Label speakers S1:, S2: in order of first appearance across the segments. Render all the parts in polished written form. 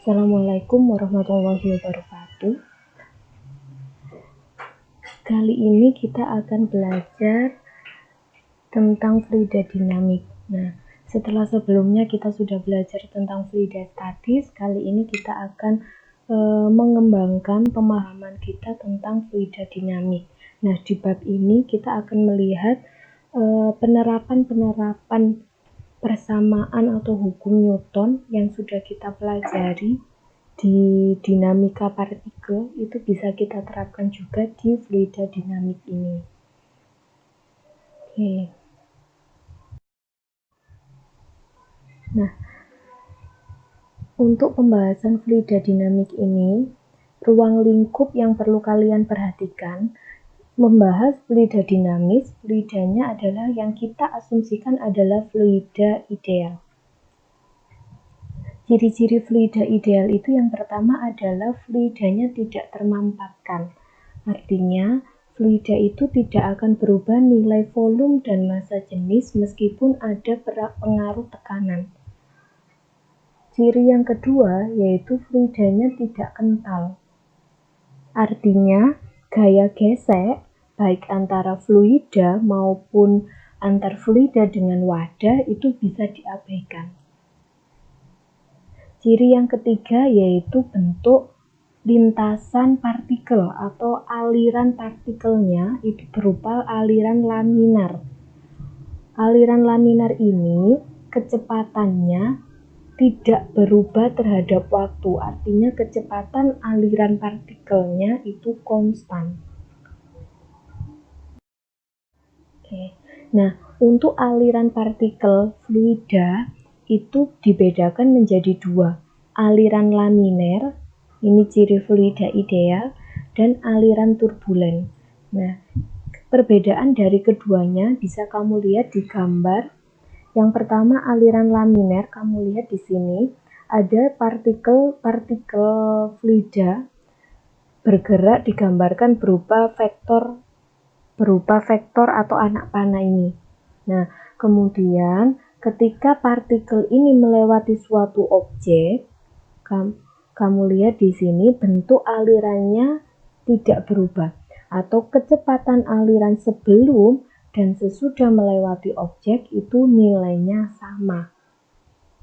S1: Assalamualaikum warahmatullahi wabarakatuh. Kali ini kita akan belajar tentang fluida dinamik. Nah, setelah sebelumnya kita sudah belajar tentang fluida statis, kali ini kita akan mengembangkan pemahaman kita tentang fluida dinamik. Nah, di bab ini kita akan melihat penerapan persamaan atau hukum Newton yang sudah kita pelajari di dinamika partikel, itu bisa kita terapkan juga di fluida dinamik ini. Oke. Nah, untuk pembahasan fluida dinamik ini, ruang lingkup yang perlu kalian perhatikan membahas fluida dinamis. Fluidanya adalah yang kita asumsikan adalah fluida ideal. Ciri-ciri fluida ideal itu yang pertama adalah fluidanya tidak termampatkan. Artinya, fluida itu tidak akan berubah nilai volume dan massa jenis meskipun ada pengaruh tekanan. Ciri yang kedua yaitu fluidanya tidak kental. Artinya, gaya gesek baik antara fluida maupun antar fluida dengan wadah itu bisa diabaikan. Ciri yang ketiga yaitu bentuk lintasan partikel atau aliran partikelnya itu berupa aliran laminar. Aliran laminar ini kecepatannya tidak berubah terhadap waktu, artinya kecepatan aliran partikelnya itu konstan. Oke. Nah, untuk aliran partikel fluida itu dibedakan menjadi dua, aliran laminer, ini ciri fluida ideal, dan aliran turbulen. Nah, perbedaan dari keduanya bisa kamu lihat di gambar. Yang pertama aliran laminer, kamu lihat di sini ada partikel-partikel fluida bergerak digambarkan berupa vektor atau anak panah ini. Nah, kemudian ketika partikel ini melewati suatu objek, kamu lihat di sini bentuk alirannya tidak berubah, atau kecepatan aliran sebelum dan sesudah melewati objek itu nilainya sama.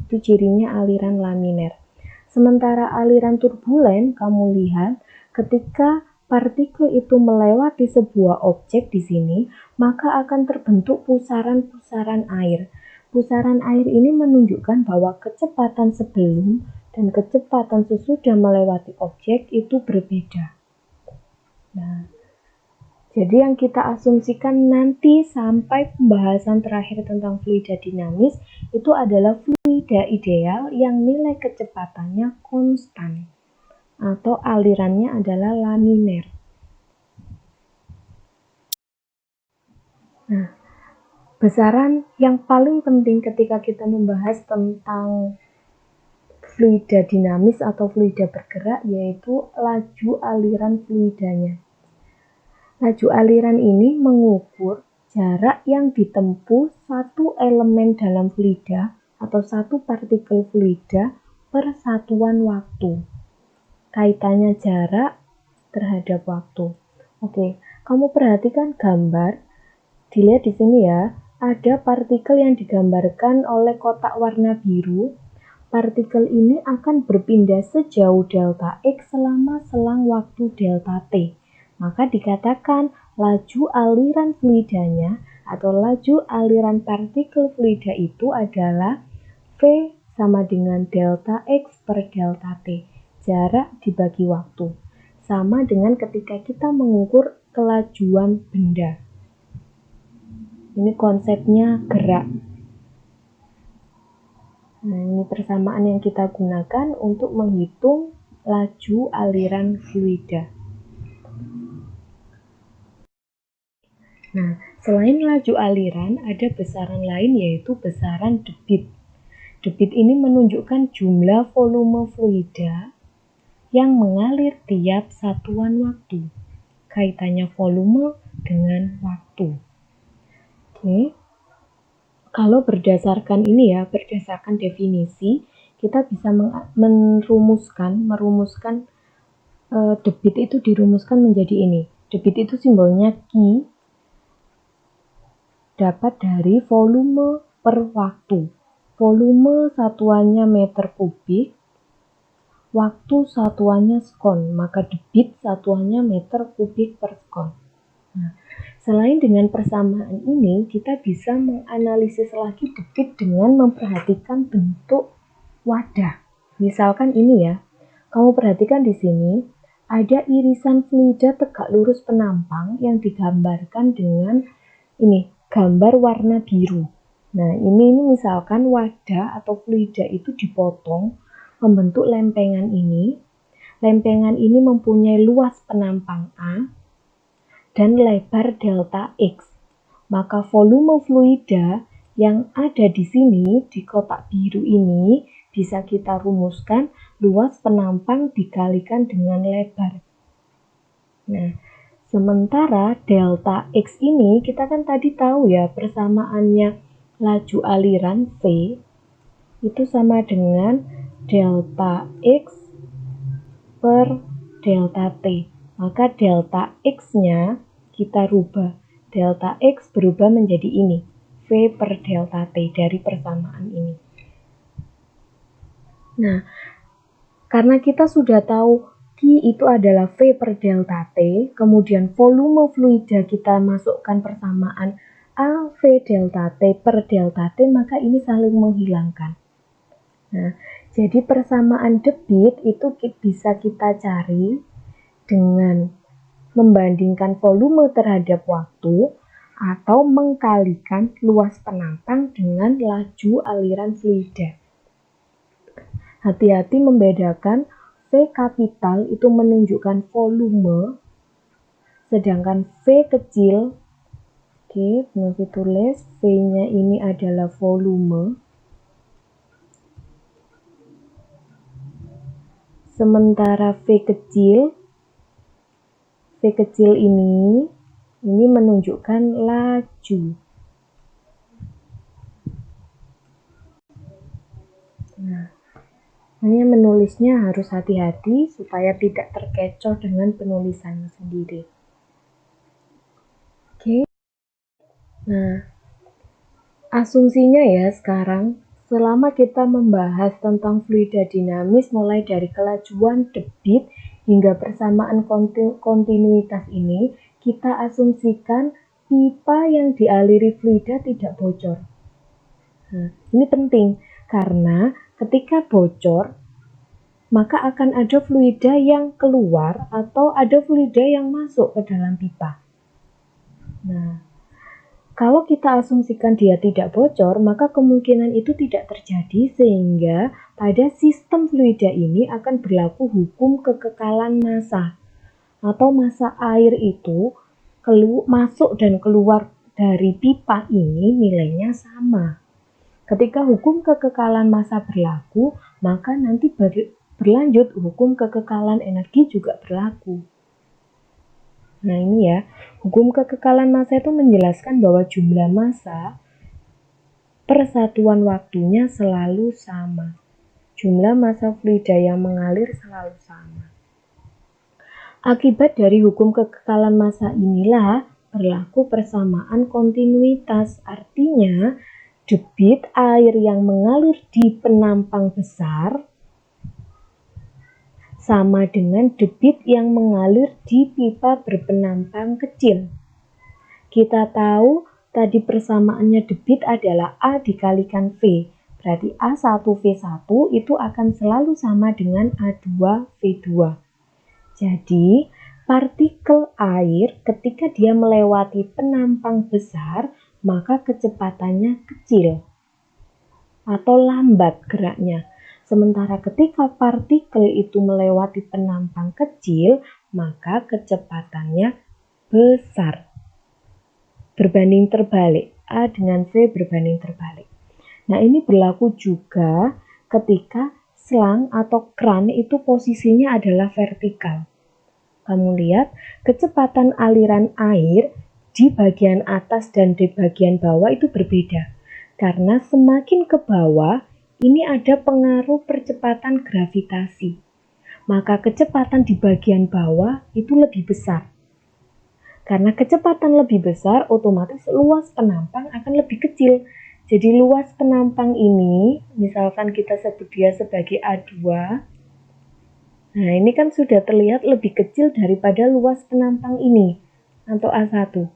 S1: Itu cirinya aliran laminer. Sementara aliran turbulen, kamu lihat ketika partikel itu melewati sebuah objek di sini, maka akan terbentuk pusaran-pusaran air. Pusaran air ini menunjukkan bahwa kecepatan sebelum dan kecepatan sesudah melewati objek itu berbeda. Nah, jadi yang kita asumsikan nanti sampai pembahasan terakhir tentang fluida dinamis itu adalah fluida ideal yang nilai kecepatannya konstan atau alirannya adalah laminer. Nah, besaran yang paling penting ketika kita membahas tentang fluida dinamis atau fluida bergerak yaitu laju aliran fluidanya. Laju aliran ini mengukur jarak yang ditempuh satu elemen dalam fluida atau satu partikel fluida per satuan waktu. Kaitannya jarak terhadap waktu. Oke, kamu perhatikan gambar. Dilihat di sini ya, ada partikel yang digambarkan oleh kotak warna biru. Partikel ini akan berpindah sejauh delta X selama selang waktu delta T. Maka dikatakan laju aliran fluidanya atau laju aliran partikel fluida itu adalah V sama dengan delta X per delta T. Jarak dibagi waktu. Sama dengan ketika kita mengukur kelajuan benda. Ini konsepnya gerak. Nah, ini persamaan yang kita gunakan untuk menghitung laju aliran fluida. Nah, selain laju aliran, ada besaran lain yaitu besaran debit. Debit ini menunjukkan jumlah volume fluida yang mengalir tiap satuan waktu. Kaitannya volume dengan waktu. Oke. Kalau berdasarkan ini ya, berdasarkan definisi, kita bisa merumuskan debit itu dirumuskan menjadi ini. Debit itu simbolnya Q, dapat dari volume per waktu. Volume satuannya meter kubik, waktu satuannya sekon, maka debit satuannya meter kubik per sekon. Nah, selain dengan persamaan ini, kita bisa menganalisis lagi debit dengan memperhatikan bentuk wadah. Misalkan ini ya, kamu perhatikan di sini, ada irisan fluida tegak lurus penampang yang digambarkan dengan ini, gambar warna biru. Nah, ini misalkan wadah atau fluida itu dipotong membentuk lempengan ini. Lempengan ini mempunyai luas penampang A dan lebar delta X. Maka volume fluida yang ada di sini, di kotak biru ini, bisa kita rumuskan luas penampang dikalikan dengan lebar. Nah, sementara delta X ini, kita kan tadi tahu ya, persamaannya laju aliran V itu sama dengan delta X per delta T. Maka delta X-nya kita rubah. Delta X berubah menjadi ini, V per delta T dari persamaan ini. Nah, karena kita sudah tahu Q itu adalah V per delta T, kemudian volume fluida kita masukkan persamaan A V delta T per delta T, maka ini saling menghilangkan. Nah, jadi persamaan debit itu bisa kita cari dengan membandingkan volume terhadap waktu atau mengkalikan luas penampang dengan laju aliran fluida. Hati-hati membedakan V kapital itu menunjukkan volume, sedangkan V kecil, oke, nanti tulis V-nya ini adalah volume. Sementara V kecil ini menunjukkan laju. Nah, hanya menulisnya harus hati-hati supaya tidak terkecoh dengan penulisannya sendiri. Oke. Nah, asumsinya ya sekarang, selama kita membahas tentang fluida dinamis mulai dari kelajuan debit hingga persamaan kontinuitas ini, kita asumsikan pipa yang dialiri fluida tidak bocor. Nah, ini penting karena ketika bocor, maka akan ada fluida yang keluar atau ada fluida yang masuk ke dalam pipa. Nah, kalau kita asumsikan dia tidak bocor, maka kemungkinan itu tidak terjadi sehingga pada sistem fluida ini akan berlaku hukum kekekalan massa atau massa air itu masuk dan keluar dari pipa ini nilainya sama. Ketika hukum kekekalan massa berlaku, maka nanti berlanjut hukum kekekalan energi juga berlaku. Nah ini ya, hukum kekekalan massa itu menjelaskan bahwa jumlah massa per satuan waktunya selalu sama. Jumlah massa fluida yang mengalir selalu sama. Akibat dari hukum kekekalan massa inilah berlaku persamaan kontinuitas, artinya debit air yang mengalir di penampang besar sama dengan debit yang mengalir di pipa berpenampang kecil. Kita tahu tadi persamaannya debit adalah A dikalikan V. Berarti A1V1 itu akan selalu sama dengan A2V2. Jadi, partikel air ketika dia melewati penampang besar, maka kecepatannya kecil atau lambat geraknya. Sementara ketika partikel itu melewati penampang kecil, maka kecepatannya besar. Berbanding terbalik, A dengan V berbanding terbalik. Nah, ini berlaku juga ketika selang atau kran itu posisinya adalah vertikal. Kamu lihat, kecepatan aliran air di bagian atas dan di bagian bawah itu berbeda. Karena semakin ke bawah, ini ada pengaruh percepatan gravitasi. Maka kecepatan di bagian bawah itu lebih besar. Karena kecepatan lebih besar, otomatis luas penampang akan lebih kecil. Jadi luas penampang ini, misalkan kita sebut dia sebagai A2. Nah, ini kan sudah terlihat lebih kecil daripada luas penampang ini, atau A1.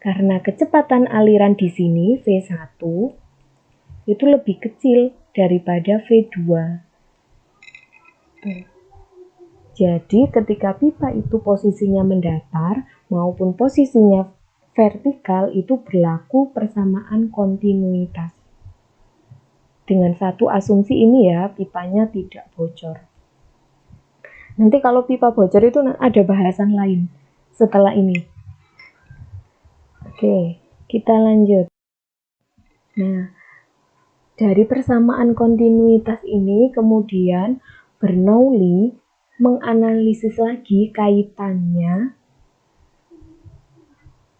S1: Karena kecepatan aliran di sini, V1, itu lebih kecil daripada V2. Jadi ketika pipa itu posisinya mendatar maupun posisinya vertikal itu berlaku persamaan kontinuitas. Dengan satu asumsi ini ya, pipanya tidak bocor. Nanti kalau pipa bocor itu ada bahasan lain setelah ini. Oke, kita lanjut. Nah, dari persamaan kontinuitas ini kemudian Bernoulli menganalisis lagi kaitannya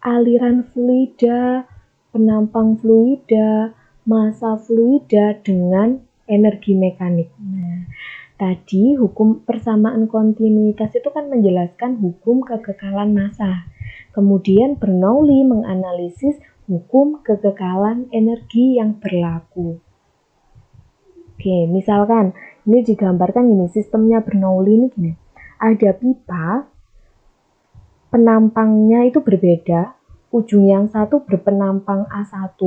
S1: aliran fluida, penampang fluida, massa fluida dengan energi mekanik. Nah, tadi hukum persamaan kontinuitas itu kan menjelaskan hukum kekekalan massa. Kemudian Bernoulli menganalisis hukum kekekalan energi yang berlaku. Oke, misalkan ini digambarkan gini, sistemnya Bernoulli ini gini. Ada pipa, penampangnya itu berbeda. Ujung yang satu berpenampang A1,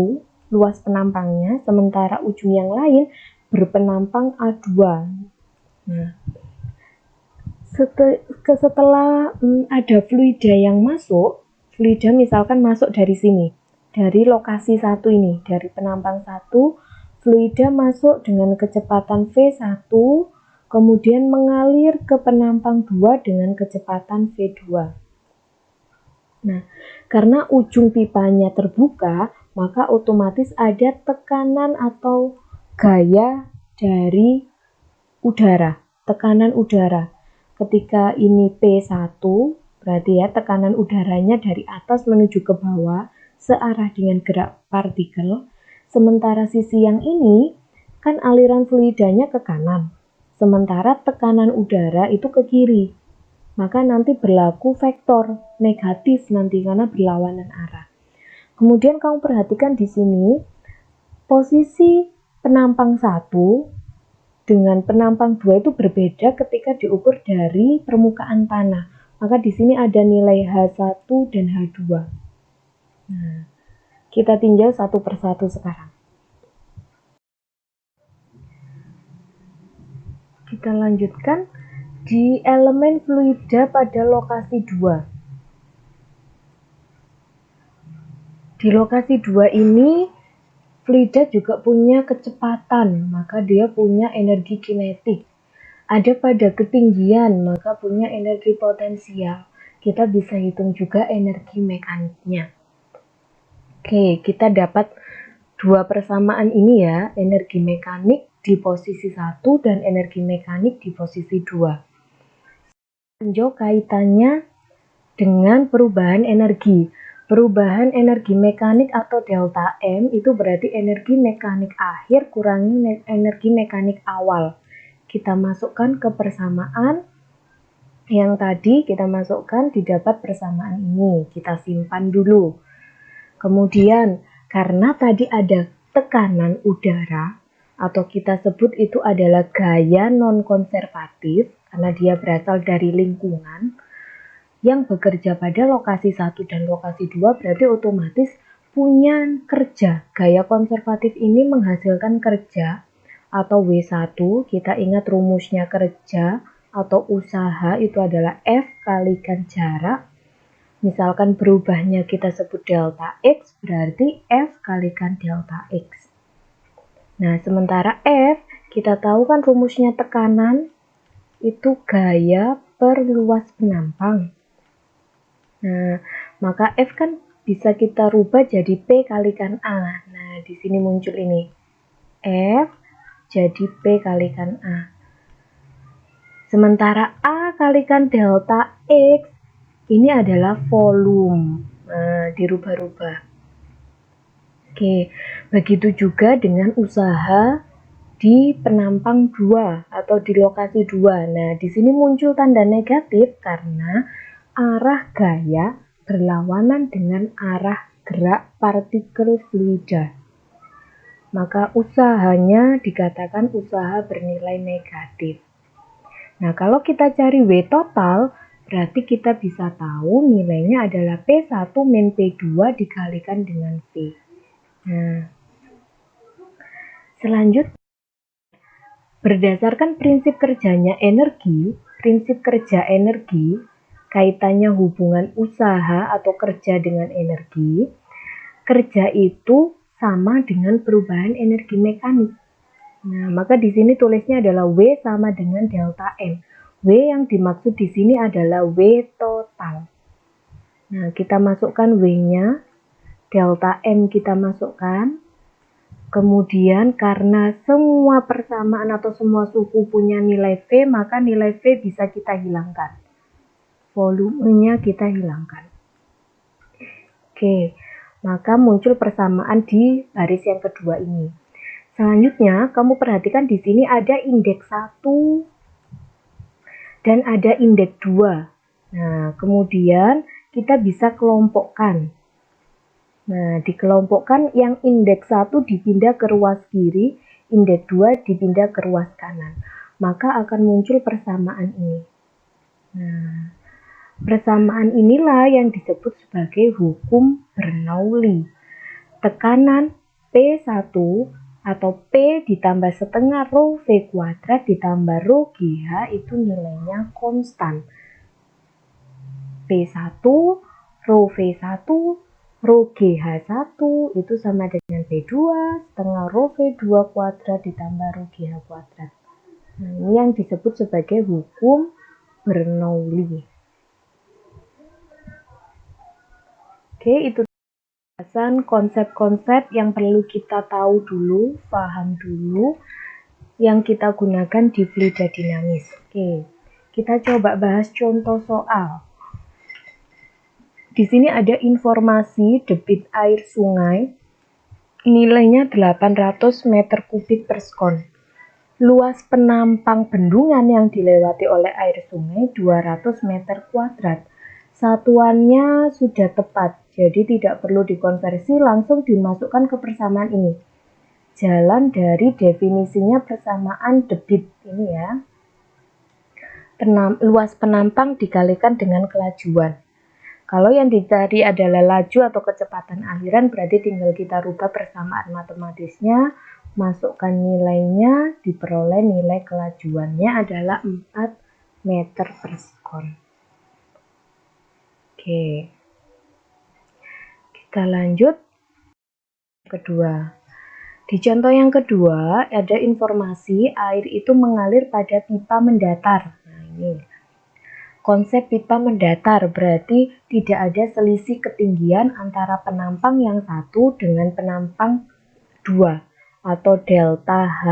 S1: luas penampangnya, sementara ujung yang lain berpenampang A2. Nah, setelah ada fluida yang masuk, fluida misalkan masuk dari sini, dari lokasi satu ini, dari penampang satu, fluida masuk dengan kecepatan V1, kemudian mengalir ke penampang 2 dengan kecepatan V2. Nah, karena ujung pipanya terbuka, maka otomatis ada tekanan atau gaya dari udara, tekanan udara. Ketika ini P1, berarti ya tekanan udaranya dari atas menuju ke bawah, searah dengan gerak partikel. Sementara sisi yang ini, kan aliran fluidanya ke kanan. Sementara tekanan udara itu ke kiri. Maka nanti berlaku vektor negatif nanti karena berlawanan arah. Kemudian kamu perhatikan di sini, posisi penampang 1 dengan penampang 2 itu berbeda ketika diukur dari permukaan tanah. Maka di sini ada nilai H1 dan H2. Nah, kita tinjau satu persatu sekarang. Kita lanjutkan di elemen fluida pada lokasi 2. Di lokasi 2 ini fluida juga punya kecepatan, maka dia punya energi kinetik. Ada pada ketinggian, maka punya energi potensial. Kita bisa hitung juga energi mekaniknya. Oke, kita dapat dua persamaan ini ya, energi mekanik di posisi 1 dan energi mekanik di posisi 2. Tinjau kaitannya dengan perubahan energi. Perubahan energi mekanik atau delta M itu berarti energi mekanik akhir kurangi energi mekanik awal. Kita masukkan ke persamaan yang tadi kita masukkan didapat persamaan ini. Kita simpan dulu. Kemudian karena tadi ada tekanan udara atau kita sebut itu adalah gaya non-konservatif karena dia berasal dari lingkungan yang bekerja pada lokasi 1 dan lokasi 2 berarti otomatis punya kerja. Gaya konservatif ini menghasilkan kerja atau W1, kita ingat rumusnya kerja atau usaha itu adalah F kalikan jarak. Misalkan berubahnya kita sebut delta X, berarti F kalikan delta X. Nah, sementara F, kita tahu kan rumusnya tekanan, itu gaya per luas penampang. Nah, maka F kan bisa kita rubah jadi P kalikan A. Nah, di sini muncul ini. F jadi P kalikan A. Sementara A kalikan delta X, ini adalah volume. Nah, dirubah-rubah. Oke, Begitu juga dengan usaha di penampang 2 atau di lokasi 2. Nah, di sini muncul tanda negatif karena arah gaya berlawanan dengan arah gerak partikel fluida. Maka usahanya dikatakan usaha bernilai negatif. Nah, kalau kita cari W total, berarti kita bisa tahu nilainya adalah P1 min P2 dikalikan dengan V. Nah, selanjutnya, berdasarkan prinsip kerja energi, kaitannya hubungan usaha atau kerja dengan energi, kerja itu sama dengan perubahan energi mekanik. Nah, maka di sini tulisnya adalah W sama dengan delta M. W yang dimaksud di sini adalah W total. Nah, kita masukkan W-nya, delta M kita masukkan. Kemudian karena semua persamaan atau semua suku punya nilai V, maka nilai V bisa kita hilangkan. Volumenya kita hilangkan. Oke, maka muncul persamaan di baris yang kedua ini. Selanjutnya, kamu perhatikan di sini ada indeks 1 dan ada indeks 2. Nah, kemudian kita bisa kelompokkan. Nah, dikelompokkan yang indeks 1 dipindah ke ruas kiri, indeks 2 dipindah ke ruas kanan. Maka akan muncul persamaan ini. Nah, persamaan inilah yang disebut sebagai hukum Bernoulli. Tekanan P1 atau P ditambah setengah rho V kuadrat ditambah rho GH itu nilainya konstan. P1, rho V1, rho GH1 itu sama dengan P2 setengah rho V2 kuadrat ditambah rho GH kuadrat. Nah, ini yang disebut sebagai hukum Bernoulli. Oke, itu konsep-konsep yang perlu kita tahu dulu, paham dulu, yang kita gunakan di fluida dinamis. Oke, kita coba bahas contoh soal. Di sini ada informasi debit air sungai, nilainya 800 meter kubik per sekon. Luas penampang bendungan yang dilewati oleh air sungai 200 meter kuadrat. Satuannya sudah tepat, jadi tidak perlu dikonversi, langsung dimasukkan ke persamaan ini. Jalan dari definisinya persamaan debit ini ya. Luas penampang dikalikan dengan kelajuan. Kalau yang dicari adalah laju atau kecepatan aliran, berarti tinggal kita rubah persamaan matematisnya, masukkan nilainya, diperoleh nilai kelajuannya adalah 4 meter per sekon. Oke, kita lanjut kedua. Di contoh yang kedua, ada informasi air itu mengalir pada pipa mendatar. Nah, ini konsep pipa mendatar berarti tidak ada selisih ketinggian antara penampang yang satu dengan penampang 2 atau delta H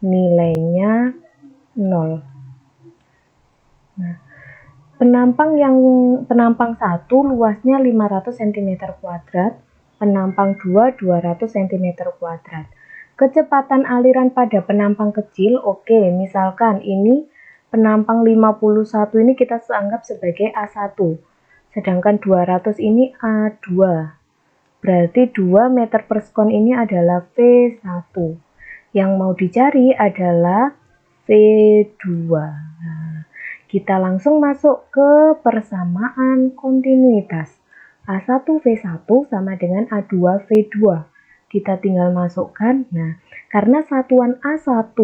S1: nilainya 0. Nah, penampang 1 luasnya 500 cm kuadrat, penampang 2 200 cm kuadrat. Kecepatan aliran pada penampang kecil, oke, misalkan ini penampang 51 ini kita anggap sebagai A1, sedangkan 200 ini A2. Berarti 2 meter per sekon ini adalah V1. Yang mau dicari adalah V2. Nah, kita langsung masuk ke persamaan kontinuitas. A1V1 sama dengan A2V2. Kita tinggal masukkan. Nah, karena satuan A1,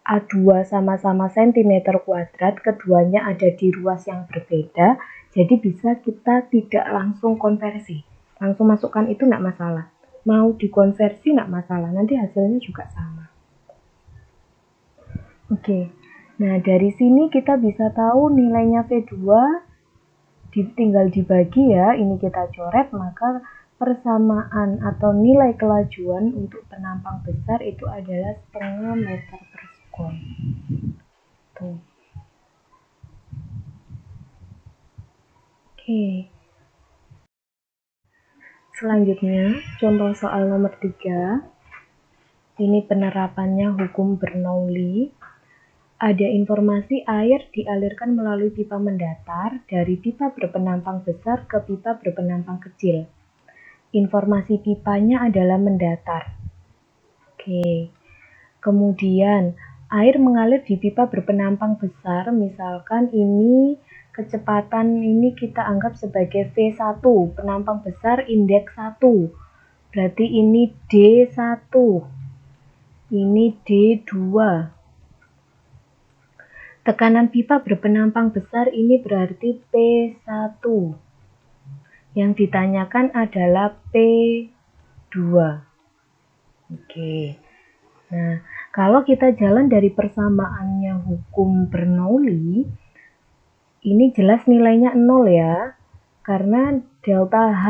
S1: A2 sama-sama cm kuadrat, keduanya ada di ruas yang berbeda, jadi bisa kita tidak langsung konversi. Langsung masukkan itu enggak masalah. Mau dikonversi enggak masalah, nanti hasilnya juga sama. Oke. Nah, dari sini kita bisa tahu nilainya V2 tinggal dibagi ya, ini kita coret, maka persamaan atau nilai kelajuan untuk penampang besar itu adalah setengah meter per sekon. Tuh. Oke. Selanjutnya, contoh soal nomor 3. Ini penerapannya hukum Bernoulli. Ada informasi air dialirkan melalui pipa mendatar dari pipa berpenampang besar ke pipa berpenampang kecil. Informasi pipanya adalah mendatar. Oke. Kemudian, air mengalir di pipa berpenampang besar, misalkan ini kecepatan ini kita anggap sebagai V1, penampang besar indeks 1. Berarti ini D1. Ini D2. Tekanan pipa berpenampang besar ini berarti P1. Yang ditanyakan adalah P2. Oke. Nah, kalau kita jalan dari persamaannya hukum Bernoulli, ini jelas nilainya 0 ya. Karena delta H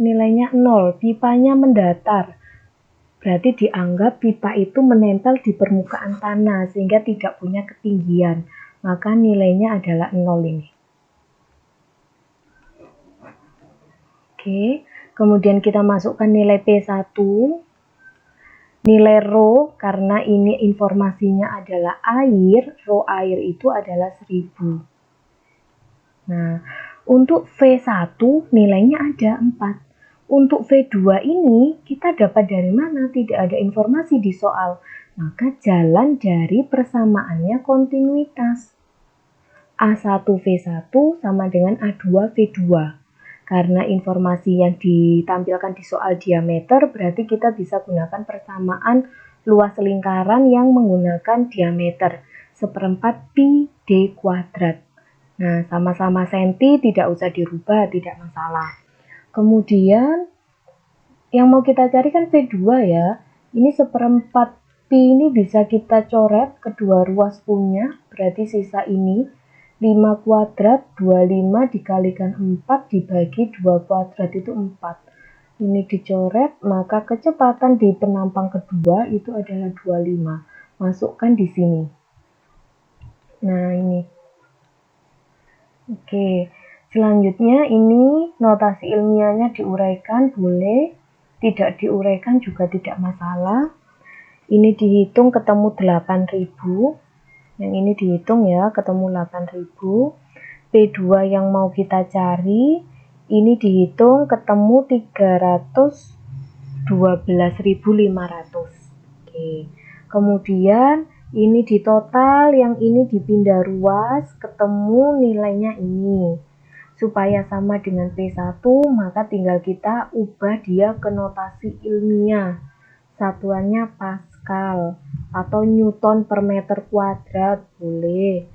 S1: nilainya 0, pipanya mendatar. Berarti dianggap pipa itu menempel di permukaan tanah sehingga tidak punya ketinggian. Maka nilainya adalah 0 ini. Oke, kemudian kita masukkan nilai P1. Nilai rho, karena ini informasinya adalah air, rho air itu adalah 1000. Nah, untuk V1 nilainya ada 4. Untuk V2 ini kita dapat dari mana? Tidak ada informasi di soal. Maka jalan dari persamaannya kontinuitas. A1V1 sama dengan A2V2. Karena informasi yang ditampilkan di soal diameter, berarti kita bisa gunakan persamaan luas lingkaran yang menggunakan diameter 1/4 pi d kuadrat. Nah, sama-sama senti, tidak usah dirubah, tidak masalah. Kemudian, yang mau kita cari kan V2 ya. Ini 1/4 pi ini bisa kita coret kedua ruas punya, berarti sisa ini 5 kuadrat, 25 dikalikan 4 dibagi 2 kuadrat itu 4. Ini dicoret, maka kecepatan di penampang kedua itu adalah 25. Masukkan di sini. Nah, ini. Oke, selanjutnya ini notasi ilmiahnya diuraikan, boleh. Tidak diuraikan juga tidak masalah. Ini dihitung ketemu 8.000. Yang ini dihitung ya, ketemu 8.000. P2 yang mau kita cari, ini dihitung ketemu 312.500. Oke. Kemudian ini di total, yang ini dipindah ruas, ketemu nilainya ini. Supaya sama dengan P1, maka tinggal kita ubah dia ke notasi ilmiah. Satuannya Pascal atau Newton per meter kuadrat, boleh.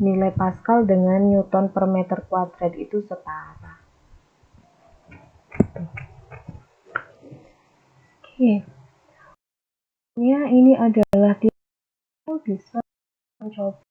S1: Nilai Pascal dengan Newton per meter kuadrat itu setara. Oke. Ya, ini adalah bisa mencoba